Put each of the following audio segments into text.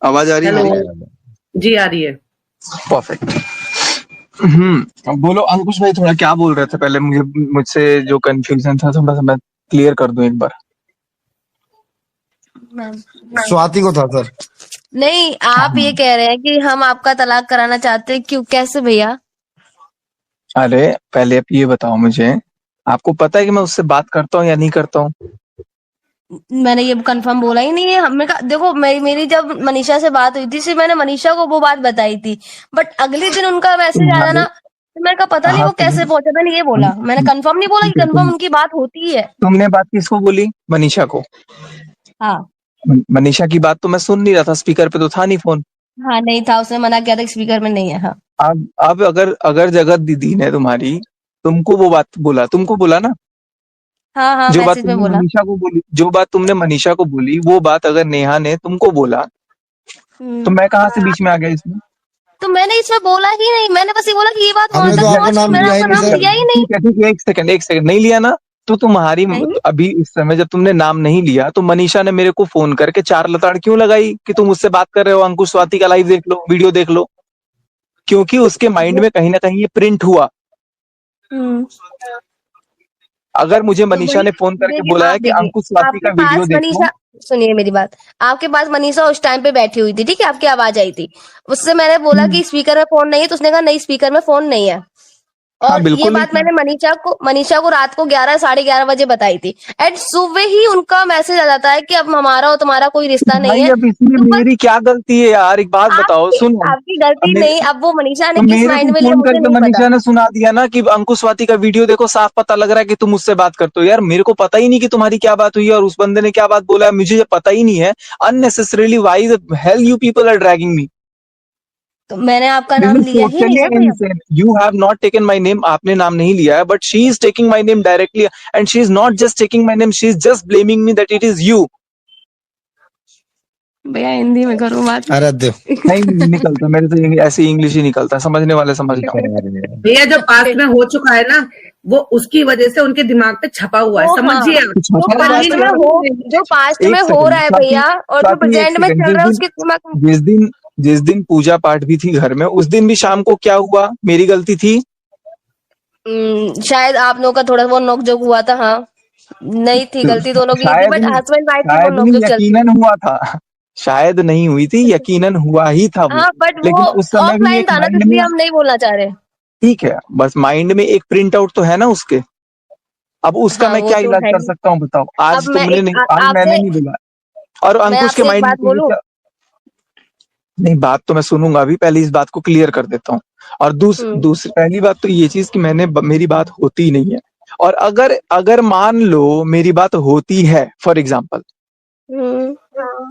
आवाज आ रही है हेलो। मेरी? जी आ रही है। परफेक्ट। अब बोलो अंकुश भाई, थोड़ा क्या बोल रहे थे पहले? मुझसे जो कंफ्यूजन था थोड़ा सा मैं क्लियर कर दूं एक बार। स्वाति को था सर। नहीं, आप ये कह रहे हैं कि हम आपका तलाक कराना चाहते हैं, क्यों, कैसे भैया? अरे पहले आप ये बताओ मुझे, आपको पता है कि मैं उससे बात करता हूँ या नहीं करता हूँ? मैंने ये कंफर्म बोला ही नहीं है। हमने कहा, देखो मेरी जब मनीषा से बात हुई थी, सिर्फ मैंने मनीषा को वो बात बताई थी, बट अगले दिन उनका मैसेज आया तुम्हारे ना, तो मैंने कहा पता नहीं हाँ वो कैसे पहुंचा। मैंने ये बोला, मैंने कंफर्म नहीं बोला कि ठीक है, कंफर्म उनकी बात होती है। तुमने बात किसको बोली? मनीषा को? हाँ। मनीषा की बात तो मैं सुन नहीं रहा था, स्पीकर पे तो था नहीं फोन। हाँ, नहीं था, उसने मना किया था, स्पीकर में नहीं है। हाँ। अब अगर अगर जगत दीदी ने तुम्हारी तुमको वो बात बोला, तुमको बोला ना, हाँ, हाँ, जो बात मैसेज में तुमने बोला। मनीषा को बोली, जो बात तुमने मनीषा को बोली, वो बात अगर नेहा ने तुमको बोला, तो मैं कहाँ से बीच में आ गया इसमें? तो मैंने इसमें बोला ही नहीं, मैंने बस ये बोला कि ये बात वहां हमने तो तक आपका पहुंच गई, नाम मैंने लिया ही आपका नहीं नाम सर। लिया ही नहीं। ठीक है, एक सेकंड नहीं लिया ना, तो तुम्हारी नहीं, अभी इस समय जब तुमने नाम नहीं लिया तो मनीषा ने मेरे को फोन करके चार लताड़ क्यों लगाई कि तुम उससे बात कर रहे हो, अंकुश स्वाति का लाइव देख लो, वीडियो देख लो? क्योंकि उसके माइंड में कहीं ना कहीं ये प्रिंट हुआ। हम्म। अगर मुझे तो मनीषा वही, ने फोन करके देखिए बोला आप है कि देखिए, अंकुश स्वाति आपके का वीडियो पास देखो। मनीषा, सुनिए मेरी बात, आपके पास मनीषा उस टाइम पे बैठी हुई थी, ठीक है, आपकी आवाज आई थी, उससे मैंने बोला कि स्पीकर में फोन नहीं है, तो उसने कहा नहीं स्पीकर में फोन नहीं है। हाँ और ये बिल्कुल नहीं बात था मैंने मनीषा को रात को 11 11:30 बजे बताई थी। एंड सुबह ही उनका मैसेज आ जाता है कि अब हमारा और तुम्हारा कोई रिश्ता नहीं भाई। है। अब इसमें तो बस मेरी क्या गलती है यार? एक बात बताओ, आपकी सुनो। आपकी अब गलती नहीं, अब वो मनीषा तो ने किस मेरे को माइंड में लिया फोन मुझे करके नहीं पता। मनीषा ने सुना दिया ना कि अंकुश स्वाति का वीडियो देखो, साफ पता लग रहा है कि तुम उससे बात करते हो। यार मेरे को पता ही नहीं कि तुम्हारी क्या बात हुई है और उस बंदे ने क्या बात बोला है, मुझे ये पता ही नहीं है। Unnecessarily why the hell you people are dragging me? तो मैंने आपका दिस नाम इज लिया ही नहीं टोटली ना भैया। Insane. You have not taken my name, आपने नाम नहीं लिया है, but she is taking my name directly, and she is not just taking my name, she is just blaming me that it is you. भैया हिंदी में करूँ बात? अरे दो नहीं निकलता मेरे से, ऐसे इंग्लिश ही निकलता है, समझने वाले समझ जाओ। भैया जो पास्ट में हो चुका है ना, वो उसकी वजह से उनके दिमाग पे छपा हुआ है, वो हाँ, समझिए आप। कुछ जो छपा हुआ है पास्ट तो में यार, हो, जो पास्ट में एक हो सेकंड रहा है स्वाति, भैया, और जो स्वाति एक प्रेजेंट में सेकंड, चल रहा है उसके दिमाग में। जिस दिन पूजा पाठ भी थी घर में, उस दिन भी शाम को क्या हुआ? मेरी गलती थी? शायद आप लोगों का थोड़ा बहुत नोक-झोंक हुआ था, हाँ। नहीं थी, गलती दोनों की नहीं थी, शायद बट नहीं, हस्बैंड वाइफ की वो शायद नहीं, नोक-झोंक चलती यकीनन है। हुआ था। शायद नहीं हुई थी, यकीनन हुआ ही था वो। हाँ, बट वो लेकिन उस समय भी ऑफलाइन एक था ना, तो माइंड में, इसलिए हम नहीं बोलना चाह रहे। ठीक है, बस माइंड में एक प्रिंट आउट तो है ना उसके। अब उसका हाँ, मैं वो क्या तो इलाज है कर ही। सकता हूँ बताओ? अब आज मैं तुमने एक नहीं, आज मैंने आपसे नहीं बोला, और मैं अंकुश के आपसे एक माइंड में बात तो ये बोलूँ? क्या? नहीं, बात तो मैं सुनूंगा, अभी पहले इस बात को क्लियर कर देता हूँ। और हुँ, दूसरी पहली बात तो ये चीज कि मेरी बात होती नहीं है। और अगर अगर मान लो मेरी बात होती है, फॉर एग्जाम्पल, हुँ,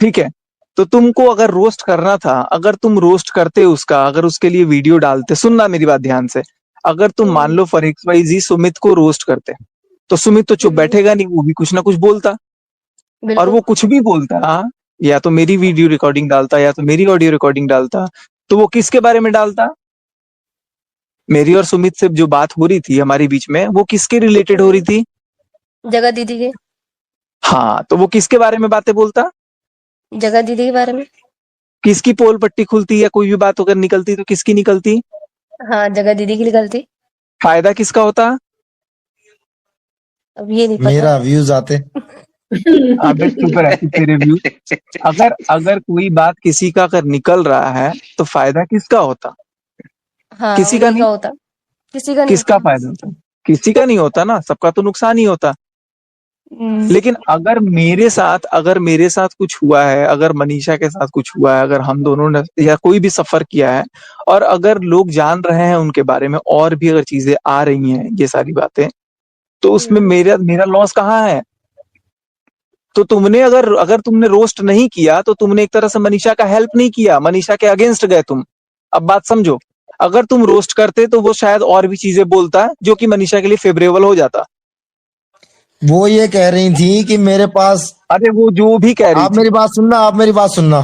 ठीक है, तो तुमको अगर रोस्ट करना था, अगर तुम रोस्ट करते उसका, अगर उसके लिए वीडियो डालते, सुनना मेरी बात ध्यान से, अगर तुम मान हुँ, लो फॉर एक्स वाई जी सुमित को रोस्ट करते, तो सुमित तो चुप हुँ, बैठेगा नहीं, वो भी कुछ ना कुछ बोलता। और बिल्कुल, वो कुछ भी बोलता, या तो मेरी वीडियो रिकॉर्डिंग डालता या तो मेरी ऑडियो रिकॉर्डिंग डालता, तो वो किसके बारे में डालता? मेरी और सुमित से जो बात हो रही थी हमारी बीच में, वो किसके रिलेटेड हो रही हुँ, थी? जगत दीदी के, हाँ, तो वो किसके बारे में बातें बोलता? जगत दीदी के बारे में। किसकी पोल पट्टी खुलती या कोई भी बात अगर निकलती तो किसकी निकलती? हाँ, जगत दीदी की गलती। फायदा किसका होता? अब ये नहीं पता। मेरा व्यूज आते। अबे चुप रह तू, तेरे व्यू। अगर अगर कोई बात किसी का अगर निकल रहा है तो फायदा किसका होता? हाँ, किसी का उन्हीं का नहीं। होता, किसी का नहीं किसका होता। फायदा होता? किसी का नहीं होता ना, सबका तो नुकसान ही होता। हुँ, लेकिन अगर मेरे साथ कुछ हुआ है, अगर मनीषा के साथ कुछ हुआ है, अगर हम दोनों ने या कोई भी सफर किया है, और अगर लोग जान रहे हैं उनके बारे में, और भी अगर चीजें आ रही हैं, ये सारी बातें, तो उसमें हुँ, मेरा मेरा लॉस कहाँ है? तो तुमने अगर अगर तुमने रोस्ट नहीं किया तो तुमने एक तरह से मनीषा का हेल्प नहीं किया, मनीषा के अगेंस्ट गए तुम। अब बात समझो, अगर तुम रोस्ट करते तो वो शायद और भी चीजें बोलता जो कि मनीषा के लिए फेवरेबल हो जाता। वो ये कह रही थी कि मेरे पास, अरे वो जो भी कह रही आप थी। मेरी बात सुनना, आप मेरी बात सुनना।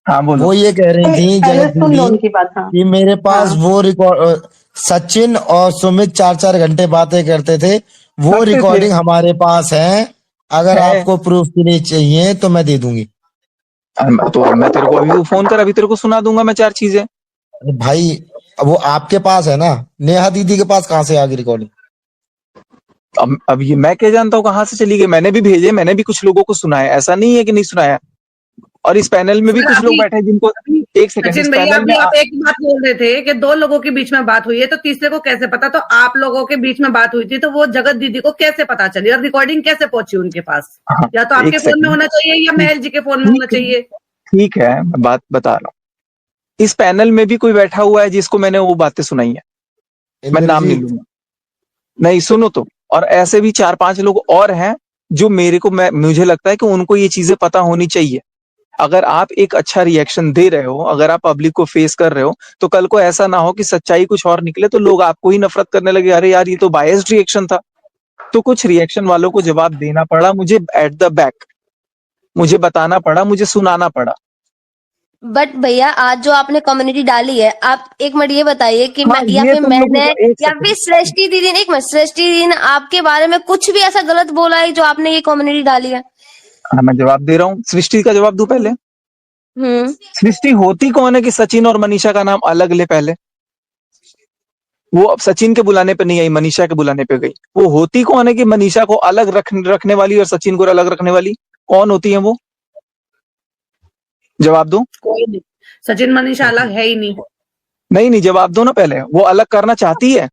हाँ बोलो। वो ये कह रही थी पहले जगत सुन लो दीदी उनकी बात। हाँ कि मेरे पास हाँ वो रिकॉर्ड, सचिन और सुमित 4-4 घंटे बातें करते थे, वो करते थे। रिकॉर्डिंग हमारे पास है। अगर है। आपको प्रूफ के लिए चाहिए तो मैं दे दूंगी। तो मैं तेरे को अभी तू फोन कर, अभी तेरे को सुना दूंगा मैं 4 चीजें। अरे भाई वो आपके पास है ना, नेहा दीदी के पास कहाँ से आ गई रिकॉर्डिंग? अब ये मैं क्या जानता हूँ कहाँ से चली गई। मैंने भी भेजे, मैंने भी कुछ लोगों को सुनाया, ऐसा नहीं है कि नहीं सुनाया। और इस पैनल में भी सर कुछ लोग अभी बैठे हैं जिनको, एक सेकंड, इस सचिन भैया पैनल में अभी आप एक बात बोल रहे थे कि 2 लोगों के बीच में बात हुई है, तो तीसरे को कैसे पता? तो आप लोगों के बीच में बात हुई थी, तो वो जगत दीदी को कैसे पता चली और रिकॉर्डिंग कैसे पहुंची उनके पास? हाँ, या तो आपके एक फोन में सेकंड, होना चाहिए या महल जी के फोन में होना ठीक है, चाहिए। ठीक है, मैं बात बता रहा हूँ। इस पैनल में भी कोई बैठा हुआ है जिसको मैंने वो बातें सुनाई है, मैं नाम नहीं इंद्रजीत। लूंगा। नहीं, सुनो तो। और ऐसे भी 4-5 लोग और हैं जो मेरे को, मुझे लगता है कि उनको ये चीजें पता होनी चाहिए। अगर आप एक अच्छा रिएक्शन दे रहे हो, अगर आप पब्लिक को फेस कर रहे हो, तो कल को ऐसा ना हो कि सच्चाई कुछ और निकले तो लोग आपको ही नफरत करने लगे, अरे यार ये तो बायस्ड रिएक्शन था। तो कुछ रिएक्शन वालों को जवाब देना पड़ा मुझे एट द बैक, मुझे बताना पड़ा, मुझे सुनाना पड़ा। बट भैया आज जो आपने कम्युनिटी डाली है, आप एक मिनट ये बताइए कि हाँ, मैं या ये फिर तुम लोगों मैंने का, एक या फिर सेकंड, सृष्टि दीदी ने, एक मिनट, सृष्टि दीदी ने आपके बारे में कुछ भी ऐसा गलत बोला है जो आपने ये कम्युनिटी डाली है? हाँ मैं जवाब दे रहा हूँ। सृष्टि का जवाब दूं पहले? हम्म। सृष्टि होती कौन है कि सचिन और मनीषा का नाम अलग ले पहले? वो अब सचिन के बुलाने पे नहीं आई, मनीषा के बुलाने पे गई। वो होती कौन है कि मनीषा को अलग रखने वाली और सचिन को अलग रखने वाली? कौन होती है वो? जवाब दो। कोई नहीं, सचिन मनीषा अलग है ही नहीं। नहीं नहीं, जवाब दो ना पहले। वो अलग करना चाहती है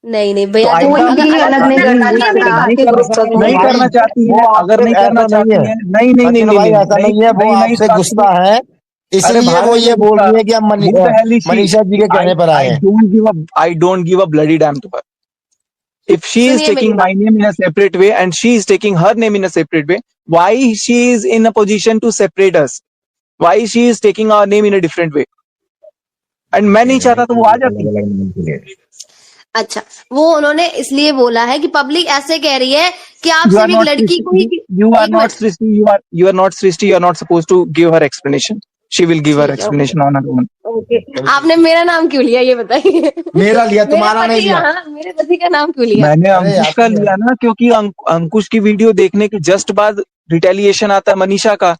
नहीं नहीं तो भैया, आइंदा देखो वो अगर नहीं अलग करना करना चाहती है, चाहती है मेरी बात नहीं सुनो। नहीं भाई करना चाहती वो है, अगर आपसे नहीं करना ऐसा नहीं चाहती है, है, नहीं नहीं नहीं सचिन नहीं भाई नहीं ऐसा नहीं है, वो नहीं नहीं आपसे चाहती गुस्सा है, है। अरे इसलिए भाड़ वो में ये जाए बोल गुस्सा। रही है कि हम Who the hell is she? Manisha ji के कहने पर आए हैं। I don't give a bloody damn to her. If she is सुनिए मेरी taking my बात। name in a separate way and she is taking her name in a separate way, why she is in a position to separate us? Why she is taking our name in a different way? And मैं नहीं चाहता तो वो आ जाती। अच्छा, वो उन्होंने इसलिए बोला है कि पब्लिक ऐसे कह रही है कि आप You are सिर्फ एक not लड़की को ही। you are एक not minute, Srishti. You are not Srishti. You are not supposed to give her explanation. She will give her ठीक है, okay explanation on her own. Okay. आपने मेरा नाम क्यों लिया ये बताइए? मेरा लिया, मेरे तुम्हारा नहीं पति का, लिया। हाँ मेरे पति का नाम क्यों लिया? मैंने अरे अंकुश का आपने लिया ना, क्योंकि अंकुश की वीडियो देखने के जस्ट बाद रिटेलिएशन आता है मनीषा का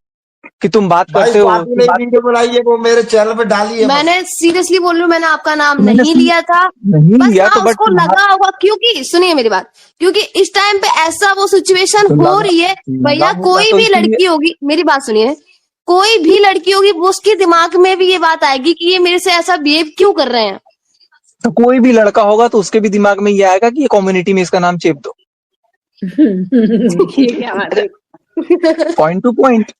कि तुम बात भाई करते हो स्वाति कि ने बात वीडियो बनाई है, वो मेरे चैनल पे डाली है बस। मैंने सीरियसली बोल रही हूँ, मैंने आपका नाम मैंने नहीं लिया था। नहीं बस लिया हाँ तो, बट उसको लगा होगा, क्योंकि सुनिए मेरी बात, क्योंकि इस टाइम पे ऐसा वो सिचुएशन तो हो लगा रही है। लगा भैया होगा कोई तो भी इसलिए। लड़की होगी, मेरी बात सुनिए, कोई भी लड़की होगी वो उसके दिमाग में भी ये बात आएगी कि ये मेरे से ऐसा बिहेव क्यों कर रहे हैं। तो कोई भी लड़का होगा तो उसके भी दिमाग में ये आएगा कि ये कम्युनिटी में इसका नाम चेप दो। ये क्या बात है? Point two point.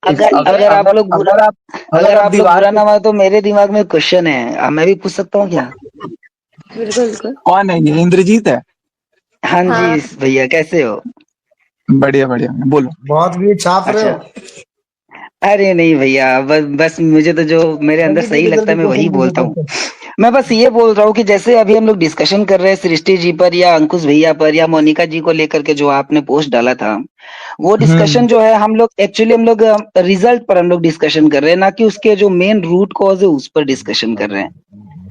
अगर आप लोग बुरा अगर आप अगर आप लोग दीवार बुरा पे, ना मानो तो मेरे दिमाग में क्वेश्चन है, मैं भी पूछ सकता हूँ क्या? बिल्कुल बिल्कुल। कौन है ये? इंद्रजीत है? हाँ हाँ जी भैया, कैसे हो? बढ़िया बढ़िया, बोलो। बहुत भी छाप रहे अच्छा, हो। अरे नहीं भैया, बस मुझे तो जो मेरे अंदर जल्दी सही जल्दी लगता जल्दी है मैं वही क्वेश्चन पूछो बोलता हूँ। क्वेश्चन। मैं बस ये बोल रहा हूँ कि जैसे अभी हम लोग डिस्कशन कर रहे हैं सृष्टि जी पर या अंकुश भैया पर या मोनिका जी को लेकर के जो आपने पोस्ट डाला था, वो डिस्कशन जो है हम लोग रिजल्ट पर हम लोग डिस्कशन कर रहे हैं, ना कि उसके जो मेन रूट कॉज है उस पर डिस्कशन कर रहे हैं।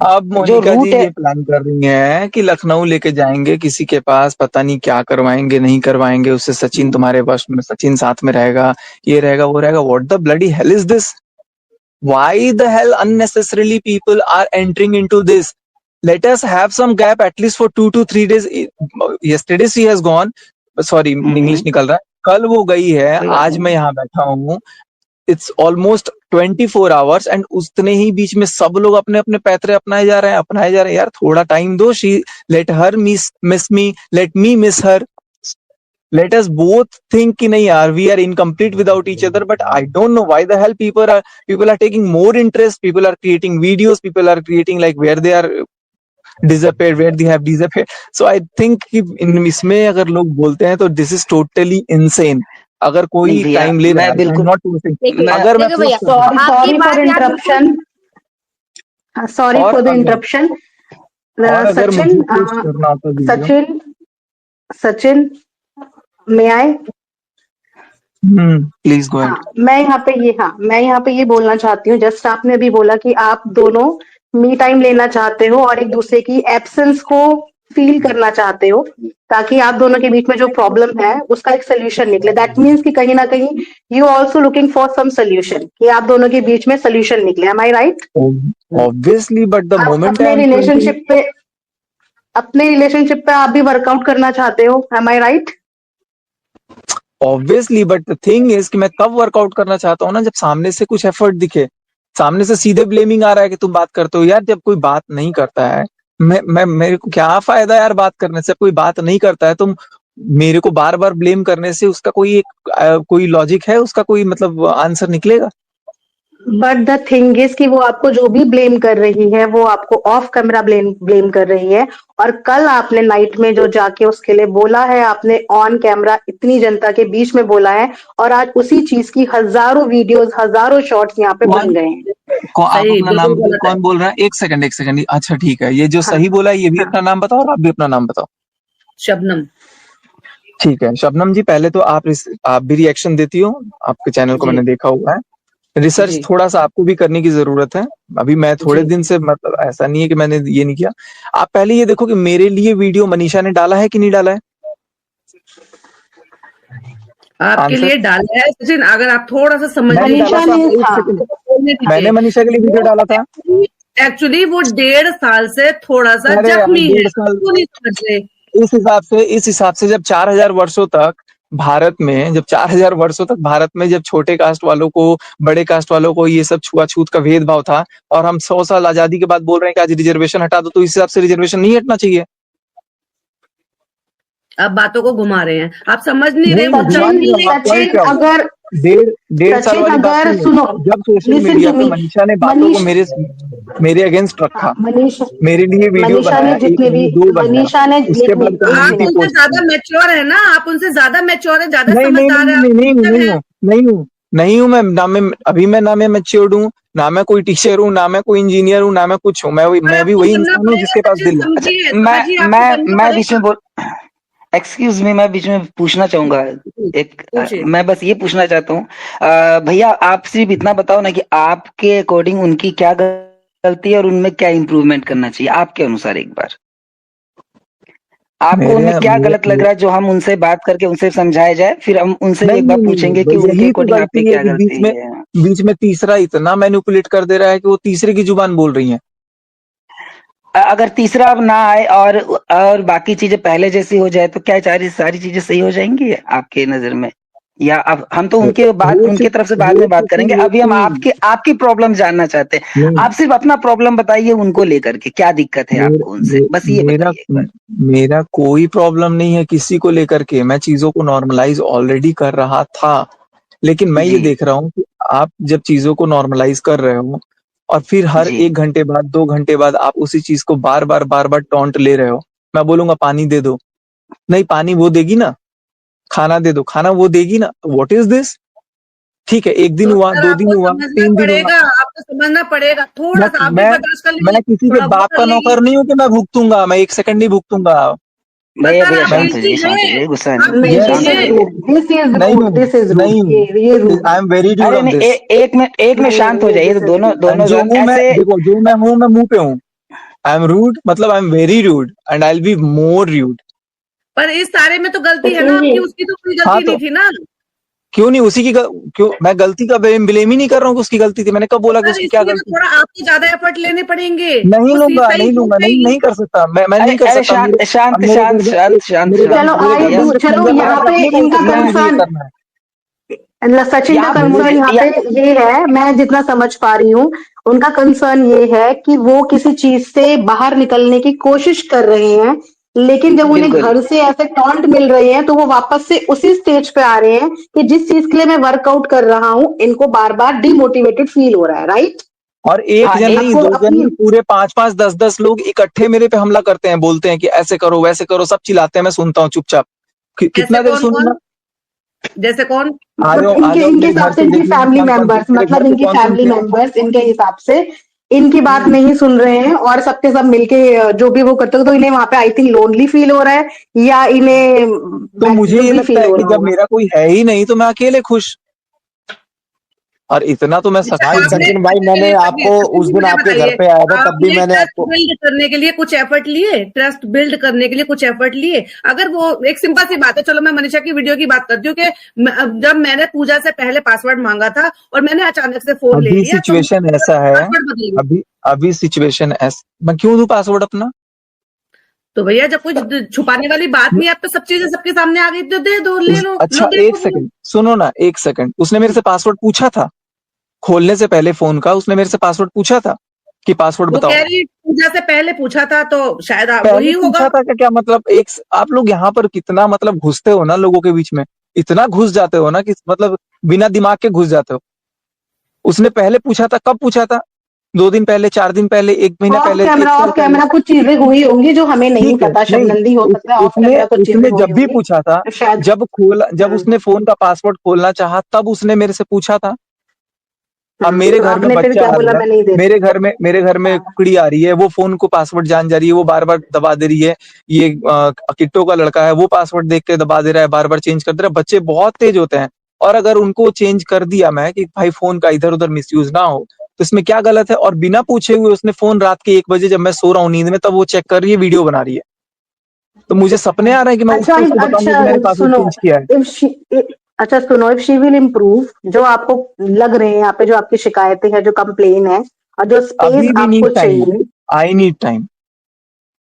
अब जो मोनिका जी रूट है, ये प्लान कर रही हैं कि लखनऊ लेके जाएंगे किसी के पास, पता नहीं क्या करवाएंगे नहीं करवाएंगे उससे, सचिन तुम्हारे वश में, सचिन साथ में रहेगा, ये रहेगा वो रहेगा। What the bloody hell is this? Why the hell unnecessarily people are entering into this? Let us have some gap at least for 2 to 3 days. Yesterday she has gone. Sorry, English निकल रहा है। कल वो गई है, कोई बात आज मैं नहीं। यहाँ बैठा हूँ। इट्स ऑलमोस्ट 24 आवर्स एंड उतने ही बीच में सब लोग अपने अपने पैतरे अपनाए जा रहे हैं यार, थोड़ा टाइम दो। She let her miss me, let me miss her, let us both think कि नहीं यार, we are incomplete without each other. But I don't know why the hell people are taking more interest. People are creating videos, people are creating like where they are disappeared, where they have disappeared. So I think कि इसमें अगर लोग बोलते हैं तो this is totally insane. अगर नहीं कोई भैया, टाइम ले रहा मैं है, I'm बिल्कुल not posting. देखिए अगर मैं देखिए पोस्ट भैया, कर रहा हूँ, आपकी Sorry for बात यहाँ बिल्कुल। interruption. Sorry और for the अगर interruption. और अगर Sachin, मुझे पोस्ट करना होता video, Sachin, may I? Please go ahead. मैं यहाँ पे ये बोलना चाहती हूँ, जस्ट आपने अभी बोला कि आप दोनों मी टाइम लेना चाहते हो और एक दूसरे की एब्सेंस को फील करना चाहते हो ताकि आप दोनों के बीच में जो प्रॉब्लम है उसका एक सोल्यूशन निकले। दैट मीन्स कि कहीं ना कहीं you also looking for some solution, कि आप दोनों के बीच में सोल्यूशन निकले। Am I right? Obviously, but the आप मोमेंट आई एम अपने रिलेशनशिप पे आप भी वर्कआउट करना चाहते हो। Am I right? Obviously, but the thing is कि मैं कब वर्कआउट करना चाहता हूँ ना, जब सामने से कुछ एफर्ट दिखे। सामने से सीधे ब्लेमिंग आ रहा है कि तुम बात करते हो। यार जब कोई बात नहीं करता है, मैं मेरे को क्या फायदा यार बात करने से। कोई बात नहीं करता है, तुम मेरे को बार बार ब्लेम करने से उसका कोई लॉजिक है, उसका कोई मतलब आंसर निकलेगा? बट द थिंग इज कि वो आपको जो भी ब्लेम कर रही है वो आपको ऑफ कैमरा ब्लेम कर रही है, और कल आपने नाइट में जो जाके उसके लिए बोला है आपने ऑन कैमरा इतनी जनता के बीच में बोला है, और आज उसी चीज की हजारों वीडियोस हजारों शॉर्ट्स यहाँ पे बन गए हैं। आप सही, अपना बिल्कुल नाम गलत है। कौन बोल रहा है? एक सेकंड, एक सेकंड। अच्छा ठीक है, ये जो हाँ, सही बोला है ये भी हाँ, अपना नाम बताओ और आप भी अपना नाम बताओ। शबनम। ठीक है शबनम जी, पहले तो आप भी रिएक्शन देती हो, आपके चैनल को जी, मैंने देखा हुआ है। रिसर्च जी, थोड़ा सा आपको भी करने की जरूरत है। अभी मैं थोड़े जी। दिन से, मतलब ऐसा नहीं है कि मैंने ये नहीं किया। आप पहले ये देखो कि मेरे लिए वीडियो मनीषा ने डाला है कि नहीं डाला है। आपके आंसर। लिए डाला है सचिन, अगर आप थोड़ा सा समझने मैंने की डाला मनीषा था, ने, कोशिश एक हाँ, सेकंड। बोलने मैंने दीजिए। मनीषा के लिए वीडियो वो डाला था। एक्चुअली वो 1.5 साल से थोड़ा सा अरे यार जख्मी है, 1.5 साल। क्यों नहीं समझ रहे? इस हिसाब से जब 4000 वर्षों तक भारत में, जब 4000 वर्षों तक भारत में जब छोटे कास्ट वालों को, बड़े कास्ट वालों को ये सब छुआछूत का भेदभाव था, और हम 100 साल आजादी के बाद बोल रहे हैं कि आज रिजर्वेशन हटा दो, तो इस हिसाब से रिजर्वेशन नहीं हटना चाहिए। आप बातों को घुमा रहे हैं, आप समझ नहीं रहे। नहीं वो मैं घुमा नहीं सचिन, रहा हूँ, आप पॉइंट सचिन पे आओ। अगर डेढ़ डेढ़ साल सचिन वाली बात अगर नहीं सुनो, है। जब सोशल लिसन मीडिया टू पे मी, मनीषा ने बातों को मनीष, मेरे अगेंस्ट हाँ, रखा, मनीषा, मेरे लिए वीडियो मनीषा ने बनाया, एक जितने भी, नहीं दो बनाया, मनीषा ने, उसके लेट मी, बाद एक आप कम्युनिटी मिनट, उनसे पोस्ट ज्यादा की। मैच्योर है ना, आप उनसे ज्यादा मैच्योर है, ज्यादा नहीं नहीं समझदार नहीं है, आप नहीं नहीं टीचर नहीं है। हूँ, नहीं हूँ, नहीं हूँ मैं। ना मैं अभी, मैं ना मैं मैच्योर्ड हूँ, ना मैं कोई टीचर हूँ, ना मैं कोई इंजीनियर हूँ, ना मैं कुछ हूँ। पर मैं भी आपको वही बनना इंसान हूँ पड़ेगा जिसके पास सचिन, दिल है। अच्छा, समझिए आपको बनना मैं बीच पड़ेगा। में बोल एक्सक्यूज मी, मैं बीच में पूछना चाहूंगा। पूछिए। मैं बस ये पूछना चाहता हूँ, भैया आप सिर्फ इतना बताओ ना कि आपके अकॉर्डिंग उनकी क्या गलती है और उनमें क्या इम्प्रूवमेंट करना चाहिए आपके अनुसार। एक बार आपको मेरे उनमें क्या मेरे, गलत लग रहा है जो हम उनसे बात करके उनसे समझाया जाए, फिर हम उनसे भी नहीं एक बार नहीं नहीं पूछेंगे कि नहीं, उनके यही तो अकॉर्डिंग आप पे गलती है क्या कि गलती है। बीच में तीसरा इतना मैनिपुलेट कर दे रहा है कि वो तीसरे की जुबान बोल रही है। अगर तीसरा अब ना आए और बाकी चीजें पहले जैसी हो जाए तो क्या सारी चीजें सही हो जाएंगी आपके नजर में? या अब हम तो हो उनके तरफ से चुकी बाद हो में बात चुकी करेंगे, हो अभी हम चुकी आपकी प्रॉब्लम जानना चाहते हैं। नहीं। आप सिर्फ अपना प्रॉब्लम बताइए उनको लेकर के, क्या दिक्कत है मेरा आपको उनसे, बस ये मेरा बताइए एक बार। मेरा कोई प्रॉब्लम नहीं है किसी को लेकर के। मैं चीजों को नॉर्मलाइज ऑलरेडी कर रहा था, लेकिन मैं ये जी, देख रहा हूँ कि आप जब चीजों को नॉर्मलाइज कर रहे हो और फिर हर जी, 1 घंटे बाद, 2 घंटे बाद आप उसी चीज को बार बार टॉन्ट ले रहे हो। मैं बोलूंगा पानी दे दो, नहीं पानी वो देगी ना। खाना दे दो, खाना वो देगी ना। What is this? ठीक है, 1 दिन तो हुआ, सर 2 दिन आपको हुआ, समझना 3 दिन हुआ। पड़ेगा, आपको समझना पड़ेगा मैं थोड़ा सा, आप भी मैं बर्दाश्त कर लीजिए, मैं किसी के थोड़ा बहुत बाप कर का लेंगे। नौकर नहीं हूँ कि मैं भुगतूंगा। मैं 1 सेकंड नहीं भुगतूंगा। पर भैया सर भैया आप मैं शांत हो गिल्टी जाइए, शांत हो हैं, जाइए, गुस्सा आप नहीं, यस, गिल्टी दिस शांत हो इज हैं। जाइए। रूड, दिस इज नहीं रूड, हूँ, दिस इज रूड, नहीं ये हूँ। रूड आई है। एम वेरी ड्यूड अरे ऑन नहीं, दिस। एक में नहीं शांत हो नहीं, जाइए, दिस तो इज दोनों रूड। एंड दोनों जो जन हूँ मैं, ऐसे। देखो जो मैं हूँ मैं मुंह पे हूँ। आई एम रूड, मतलब I am very rude and I will be more rude. पर इस सारे में तो गलती है ना सचिन जी, आपकी, उसकी तो कोई हाँ गलती नहीं तो थी ना। क्यों नहीं उसी की क्यों मैं गलती का ब्लेम ही नहीं कर रहा हूँ कि उसकी गलती थी। मैंने कब तो बोला कि सर उसकी क्या इसलिए तो गलती थी? थोड़ा आपको ज्यादा एफर्ट लेने पड़ेंगे, नहीं वो लूंगा, सही नहीं हो लूंगा, नहीं गई। नहीं कर सकता। मैं अरे नहीं कर अरे सकता। शांत शांत मेरे शांत शांत शांत मेरे शांत चलो मेरे आई भैया। डू, गर्दन चलो खंजर लगा यहाँ के पे आप नहीं बोल इनका सकते कि मैं मुझे ये कंसर्न, करना है। सचिन का यहाँ कंसर्न यहाँ या पे ये है, मैं जितना समझ पा रही हूँ, उनका कंसर्न ये है कि वो किसी चीज से बाहर निकलने की कोशिश कर रहे हैं, लेकिन जब उन्हें बिल्कुल। घर से ऐसे टॉन्ट मिल रहे हैं तो वो वापस से उसी स्टेज पे आ रहे हैं कि जिस चीज के लिए मैं वर्कआउट कर रहा हूँ इनको बार बार डिमोटिवेटेड फील हो रहा है, राइट? और एक हाँ जन नहीं, आपको 2 जन अपनी, नहीं, पूरे 5 5 10 10 लोग इकट्ठे मेरे पे हमला करते हैं, बोलते हैं कि ऐसे करो वैसे करो, सब चिल्लाते हैं, मैं सुनता हूँ चुपचाप। ऐसे कितना देर कौन सुनूंगा? कौन, जैसे कौन? मतलब आ इनके जाओ इनके मेरे हिसाब घर से पे, इनकी देख लो फैमिली कौन कौन मेंबर्स, मेरे घर मतलब पे इनकी कौन फैमिली सुनते हैं। मेंबर्स इनके हिसाब से इनकी बात नहीं सुन रहे हैं, और सबके सब मिलके जो भी वो करते हो, तो इन्हें वहां पे आई थिंक लोनली फील हो रहा है, या इन्हें तो मुझे जो ये भी लगता फील है हो कि रहा जब होगा। मेरा कोई है ही नहीं तो मैं अकेले खुश। और इतना तो मैं अच्छा, भाई सक्सेस सचिन भाई, मैंने आपको उस दिन आपके घर पे आया था, तब भी मैंने ट्रस्ट आपको बिल्ड करने के लिए कुछ एफर्ट लिए, ट्रस्ट बिल्ड करने के लिए कुछ एफर्ट लिए। अगर वो एक सिंपल सी बात है, चलो मैं मनीषा की वीडियो की बात करती हूँ कि जब मैंने पूजा से पहले पासवर्ड मांगा था और मैंने अचानक से फोन ले अभी लिया, तो सिचुएशन ऐसा है, पासवर्ड बदल गया। अभी सिचुएशन ऐसा, मैं क्यों दूं पासवर्ड अपना? तो भैया जब कुछ छुपाने वाली बात नहीं है, अब तो सब चीजें सबके सामने आ गई, तो दे दो, ले लो, अच्छा लो, एक सेकंड सुनो ना, एक सेकंड, उसने मेरे से पासवर्ड पूछा था खोलने से पहले फोन का, उसने मेरे से पासवर्ड पूछा था कि पासवर्ड वो बताओ। कह रही पूजा से पहले पूछा था, तो शायद वही पहले होगा। पूछा था क्या मतलब एक आप लोग यहाँ पर कितना मतलब घुसते हो ना लोगों के बीच में, इतना घुस जाते हो ना कि मतलब बिना दिमाग के घुस जाते हो। उसने पहले पूछा था, कब पूछा था? 2 दिन पहले, 4 दिन पहले, 1 महीना पहले, 1 साल ऑफ पहले? कैमरा कुछ चीजें हुई होंगी जो हमें नहीं ठीक है, पता, नहीं शबनंदी हो सकता है, ऑफ उसने कैमरा कुछ चीजें उसने हुई जब भी होंगी पूछा था, तो शायद। जब उसने फोन का पासवर्ड खोलना चाहा तब उसने मेरे से पूछा था। अब मेरे तो घर में आपने फिर बच्चा क्या आ बोला, रहा है, मैं नहीं दे मेरे घर में हाँ। कुकड़ी आ रही है, वो फोन को पासवर्ड जान जा रही है, वो बार बार दबा दे रही है। ये किट्टो का लड़का है, वो पासवर्ड देख के दबा दे रहा है, बार बार चेंज कर दे रहा है। बच्चे बहुत तेज होते हैं, और अगर उनको चेंज कर दिया मैं कि भाई फोन का इधर उधर मिसयूज ना हो, तो इसमें क्या गलत है? और बिना पूछे हुए उसने फोन रात के 1 बजे जब मैं सो रहा हूँ नींद में, तब वो चेक कर रही है, वीडियो बना रही है। तो मुझे सपने आ रहे हैं कि मैं उठ अच्छा के उसको बताऊंगा कि मैंने पासवर्ड सुनो, चेंज किया है। इफ शी अच्छा सुनो, इफ शी विल इम्प्रूव, जो आपको लग रहे हैं यहाँ पे, जो आपकी शिकायतें हैं, जो कंप्लेन है, और जो स्पेस अभी भी आपको नीड टाइम, चाहिए, आई नीड टाइम।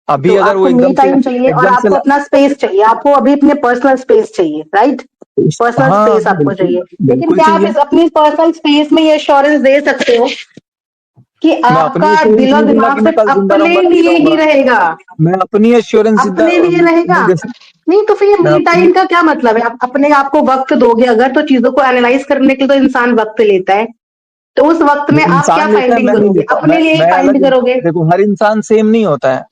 अभी तो अगर वो आपको मी टाइम चाहिए और एकदम से आपको अपना स्पेस चाहिए, आपको अभी अपने पर्सनल स्पेस चाहिए, राइट? पर्सनल हाँ स्पेस आपको बिल्कुल, चाहिए, लेकिन बिल्कुल क्या आप चाहिए। इस अपनी पर्सनल स्पेस में ये एश्योरेंस दे सकते हो कि मैं अपनी आपका एश्योरेंस दिलो नहीं दूंगा कि दिमाग मैं सिर्फ कल जिंदा अपने रहूंगा नहीं लिए ही रहूंगा। रहेगा? मैं अपनी एश्योरेंस जिंदा अपने लिए रहेगा? जैसे नहीं तो फिर ये मैं मी अपनी टाइम का क्या मतलब है? आप अपने आप को वक्त दोगे अगर, तो चीजों को एनालाइज करने के लिए तो इंसान वक्त लेता है, तो उस वक्त में जो आप क्या इंसान लेता है फाइंडिंग मैं नहीं करोगे? लेता, अपने लिए ही मैं फाइंड अलग करोगे। देखो, हर इंसान सेम नहीं होता है।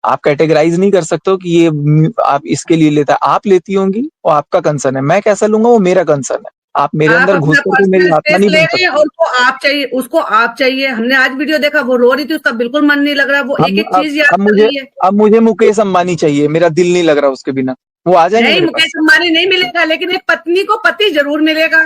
आप कैटेगराइज नहीं कर सकते हो कि ये आप इसके लिए लेता है, आप लेती होंगी वो आपका कंसर्न है, मैं कैसा लूंगा वो मेरा कंसर्न है। आप मेरे आप अंदर अपना घुस करके मेरी पर्सनल आत्मा स्पेस नहीं ले बन रहे हैं सकते। और उसको आप चाहिए। हमने आज वीडियो देखा, वो रो रही थी, उसका बिल्कुल मन नहीं लग रहा, वो एक हम एक चीज याद अब कर मुझे रही है। अब मुझे मुकेश अंबानी चाहिए, मेरा दिल नहीं लग रहा उसके बिना, वो आ जाएंगे नहीं, मेरे मुकेश पास। अंबानी नहीं मिलेगा, लेकिन एक पत्नी को पति जरूर मिलेगा।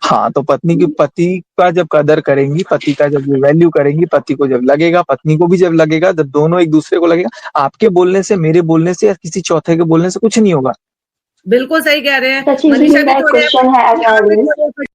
हाँ तो पति का जब कदर करेंगी, पति का जब वैल्यू करेंगी, पति को जब लगेगा, पत्नी को भी जब लगेगा, जब दोनों एक दूसरे को लगेगा, आपके बोलने से, मेरे बोलने से या किसी चौथे के बोलने से कुछ नहीं होगा। बिल्कुल सही कह रहे हैं। सचिन जी, मनीषा भी मेरा थोड़े क्वेश्चन है आप भी अगेन। थोड़े